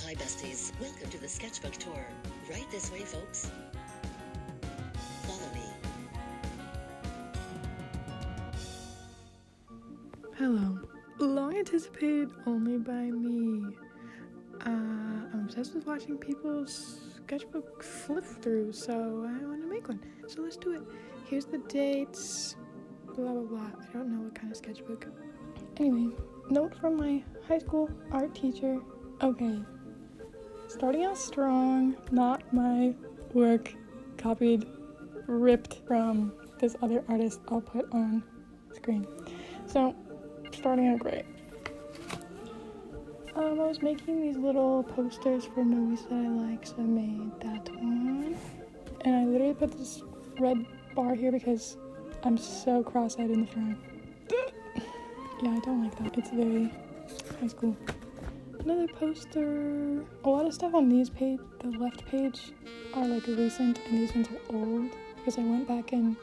Hi besties, welcome to the sketchbook tour. Right this way, folks. Follow me. Hello. Long anticipated only by me. I'm obsessed with watching people's sketchbook flip through, so I want to make one. So let's do it. Here's the dates, blah blah blah. I don't know what kind of sketchbook. Anyway, note from my high school art teacher. Okay, starting out strong, not my work copied, ripped from this other artist I'll put on screen. So, starting out great. I was making these little posters for movies that I like, so I made that one. And I literally put this red bar here because I'm so cross-eyed in the front. Yeah, I don't like that. It's very high school. Another poster. A lot of stuff on these page, the left page, are like recent, and these ones are old because I went back and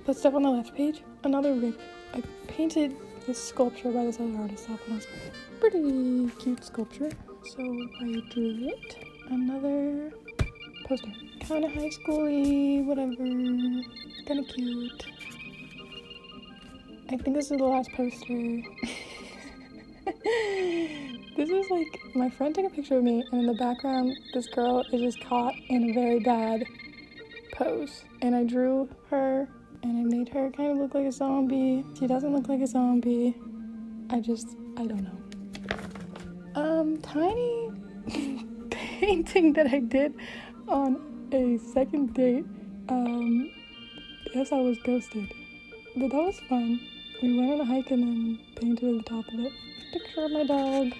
put stuff on the left page. Another rip. I painted this sculpture by this other artist up, and it was pretty cute sculpture, so I drew it. Another poster. Kind of high school-y, whatever. Kind of cute. I think this is the last poster. This is like, my friend took a picture of me, and in the background, this girl is just caught in a very bad pose. And I drew her, and I made her kind of look like a zombie. She doesn't look like a zombie. I don't know. Tiny painting that I did on a second date. Yes, I was ghosted. But that was fun. We went on a hike and then painted at the top of it. Picture of my dog.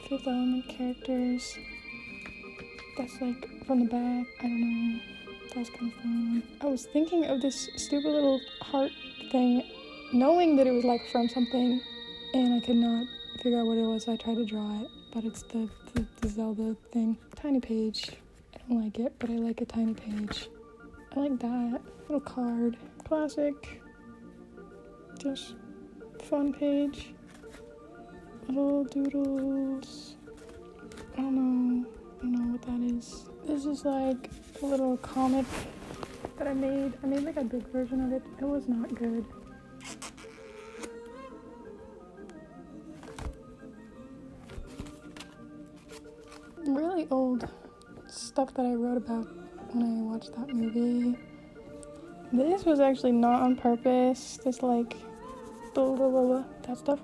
Fifth Element characters. That's like from the back. I don't know. That was kind of fun. I was thinking of this stupid little heart thing, knowing that it was like from something, and I could not figure out what it was, so I tried to draw it. But it's the Zelda thing. Tiny page. I don't like it, but I like a tiny page. I like that. Little card. Classic. Just fun page. Little doodles. I don't know what that is. This is like a little comic that I made. I made like a big version of it. It was not good. Really old stuff that I wrote about when I watched that movie. This was actually not on purpose. This like blah blah blah, blah that stuff.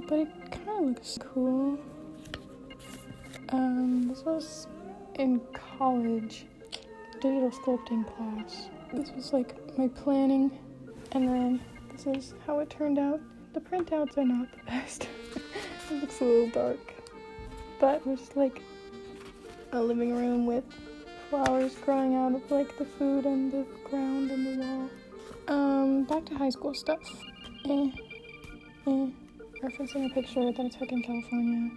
But it kind of looks cool. This was in college, digital sculpting class. This was like my planning, and then this is how it turned out. The printouts are not the best. It looks a little dark, but it was like a living room with flowers growing out of like the food and the ground and the wall. Back to high school stuff. Referencing a picture that I took in California.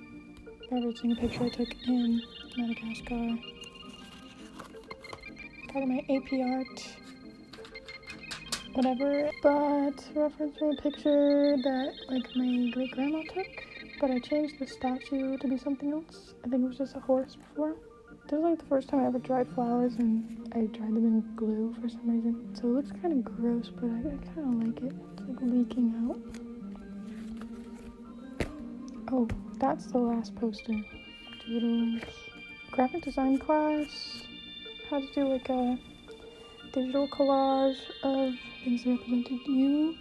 Referencing a picture I took in Madagascar. Part of my AP art. Whatever. But referencing a picture that like my great grandma took. But I changed the statue to be something else. I think it was just a horse before. This was like the first time I ever dried flowers, and I dried them in glue for some reason. So it looks kind of gross, but I kind of like it. It's like leaking out. Oh, that's the last poster. Doodles. Graphic design class. How to do like a digital collage of things that represented you.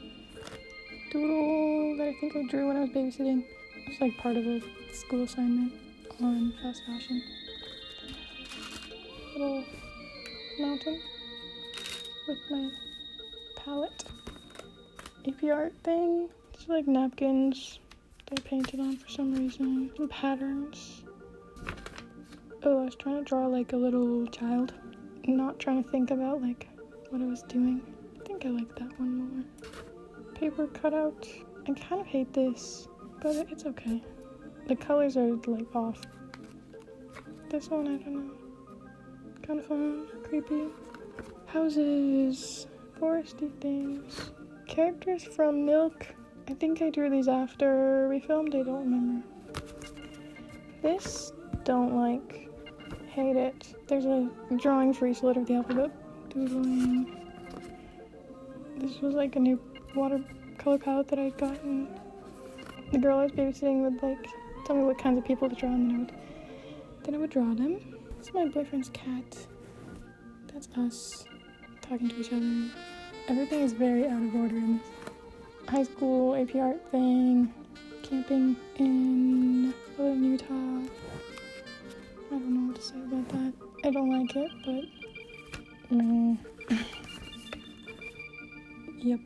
Doodle that I think I drew when I was babysitting. It's like part of a school assignment on fast fashion. Little mountain with my palette. AP art thing. It's like napkins that I painted on for some reason. Some patterns. Oh, I was trying to draw like a little child. Not trying to think about like what I was doing. I think I like that one more. Paper cutout. I kind of hate this, but it's okay. The colors are like off. This one, I don't know. Kind of fun, creepy. Houses, foresty things. Characters from Milk. I think I drew these after we filmed, I don't remember. This don't like, hate it. There's a drawing for each letter of the alphabet. Doodling. This was like a new watercolor palette that I'd gotten. The girl I was babysitting would like tell me what kinds of people to draw, and then I would draw them. This is my boyfriend's cat. That's us talking to each other. Everything is very out of order in this high school AP art thing. Camping in southern Utah. I don't know what to say about that. I don't like it, but yep.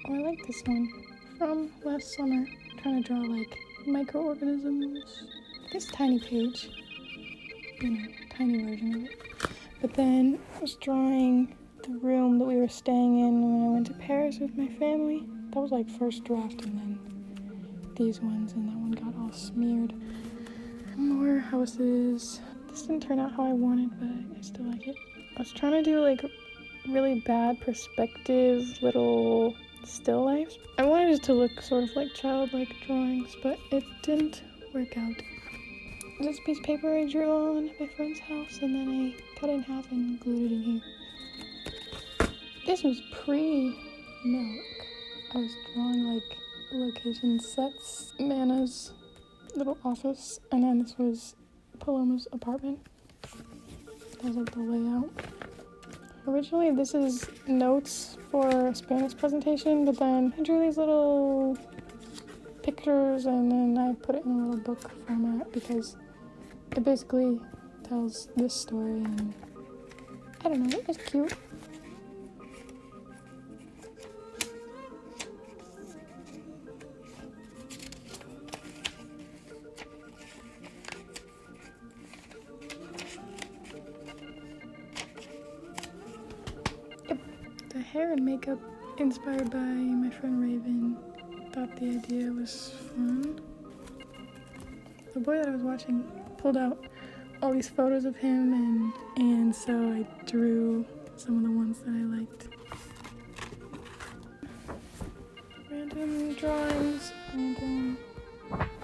Oh, I like this one from last summer. I'm trying to draw like microorganisms. This tiny page, tiny version of it. But then I was drawing the room that we were staying in when I went to Paris with my family. That was like first draft, and then these ones, and that one got all smeared. More houses. This didn't turn out how I wanted, but I still like it. I was trying to do like really bad perspective little still lifes. I wanted it to look sort of like childlike drawings, but it didn't work out. This piece of paper I drew on at my friend's house, and then I cut it in half and glued it in here. This was pre-milk. I was drawing like location sets, Nana's little office, and then this was Paloma's apartment. That was like the layout. Originally this is notes for a Spanish presentation, but then I drew these little pictures and then I put it in a little book format because it basically tells this story, and I don't know, it's cute. The hair and makeup inspired by my friend Raven. Thought the idea was fun. The boy that I was watching pulled out all these photos of him, and so I drew some of the ones that I liked. Random drawings, random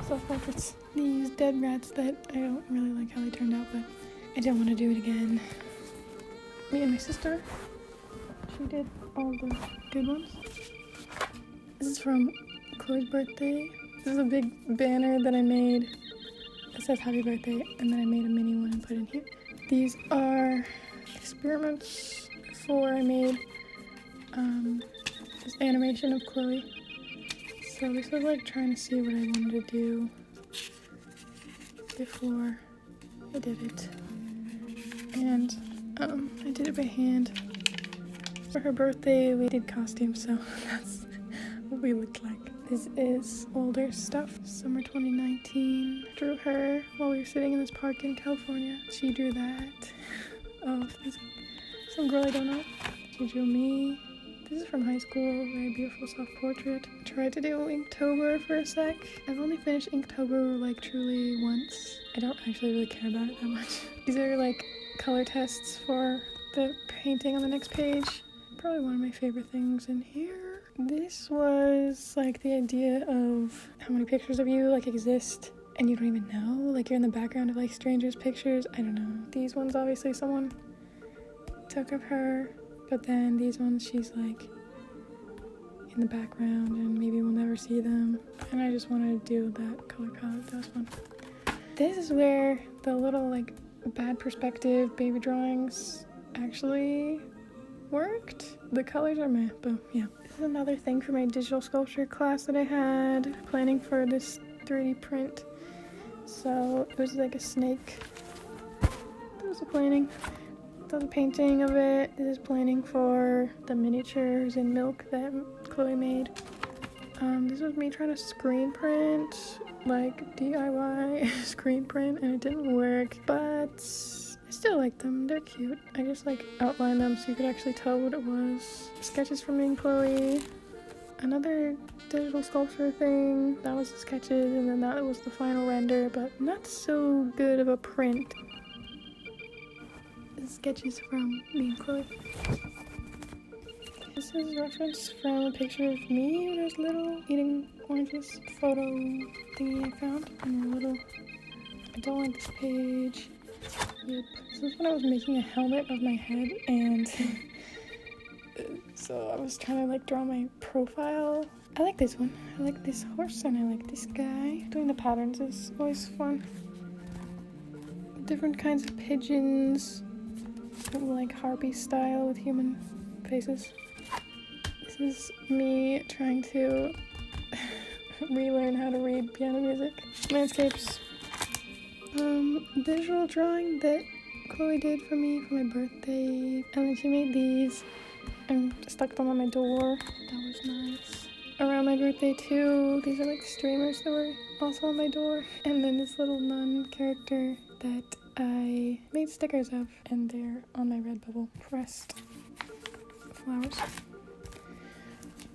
self-portraits. These dead rats that I don't really like how they turned out, but I don't want to do it again. Me and my sister. She did all the good ones. This is from Chloe's birthday. This is a big banner that I made. It says happy birthday, and then I made a mini one and put in here. These are experiments before I made this animation of Chloe. So this was like trying to see what I wanted to do before I did it. And I did it by hand. For her birthday, we did costumes, so that's what we looked like. This is older stuff. Summer 2019. Drew her while we were sitting in this park in California. She drew that. Oh, some girl I don't know. She drew me. This is from high school. Very beautiful self-portrait. Tried to do Inktober for a sec. I've only finished Inktober like truly once. I don't actually really care about it that much. These are like color tests for the painting on the next page. Probably one of my favorite things in here. This was like the idea of how many pictures of you like exist and you don't even know, like you're in the background of like strangers' pictures. I don't know. These ones obviously someone took of her, but then these ones she's like in the background and maybe we'll never see them, and I just wanted to do that color palette. That was fun. This is where the little like bad perspective baby drawings actually worked. The colors are meh, but yeah. This is another thing for my digital sculpture class that I had, planning for this 3D print. So it was like a snake. That was the planning. That was the painting of it. This is planning for the miniatures in milk that Chloe made. This was me trying to screen print, like DIY screen print, and it didn't work, but I still like them. They're cute. I just like outlined them so you could actually tell what it was. Sketches from me and Chloe. Another digital sculpture thing. That was the sketches, and then that was the final render, but not so good of a print. The sketches from me and Chloe. This is a reference from a picture of me when I was little, eating oranges. Photo thingy I found in a little. I don't like this page. Yep. This is when I was making a helmet of my head, and so I was trying to like draw my profile. I like this one. I like this horse, and I like this guy. Doing the patterns is always fun. Different kinds of pigeons, like harpy style with human faces. This is me trying to relearn how to read piano music. Landscapes. Visual drawing that Chloe did for me for my birthday, and then she made these and stuck them on my door. That was nice. Around my birthday too, these are like streamers that were also on my door, and then this little nun character that I made stickers of, and they're on my Redbubble. Pressed flowers.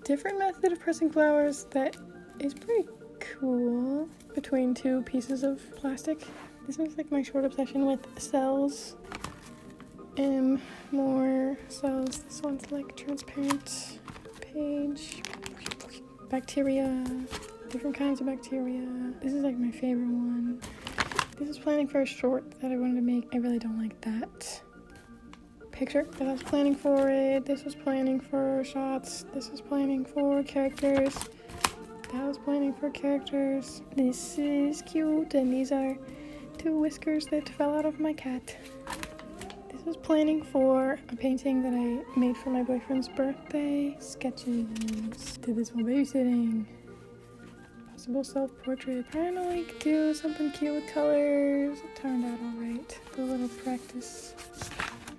Different method of pressing flowers that is pretty cool between two pieces of plastic. This is like my short obsession with cells. More cells. This one's like transparent page. Bacteria. Different kinds of bacteria. This is like my favorite one. This is planning for a short that I wanted to make. I really don't like that picture, but I was planning for it. This was planning for shots. This was planning for characters. That was planning for characters. This is cute, and these are two whiskers that fell out of my cat. This was planning for a painting that I made for my boyfriend's birthday. Sketches. Did this while babysitting. Possible self-portrait. Trying to like do something cute with colors. It turned out alright. A little practice.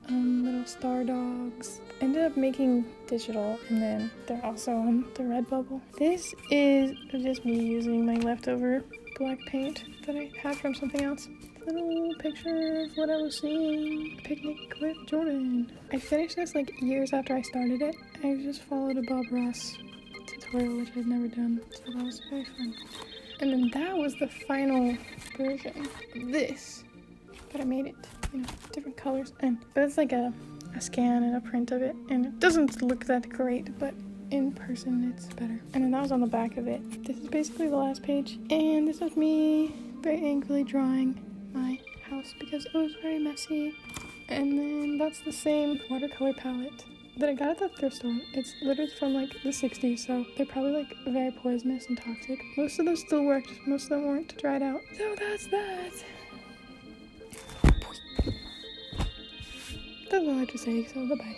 Little star dogs. Ended up making digital, and then they're also on the Redbubble. This is just me using my leftover black paint that I had from something else. Little picture of what I was seeing. Picnic with Jordan. I finished this like years after I started it. I just followed a Bob Ross tutorial, which I'd never done, so that was very fun. And then that was the final version of this, but I made it, different colors, but it's like a scan and a print of it, and it doesn't look that great, but in person it's better. And then that was on the back of it. This is basically the last page, and this is me very angrily drawing my house because it was very messy. And then that's the same watercolor palette that I got at the thrift store. It's literally from like the 60s, so they're probably like very poisonous and toxic. Most of them still worked, most of them weren't dried out. So that's that. That's all I have to say, so goodbye.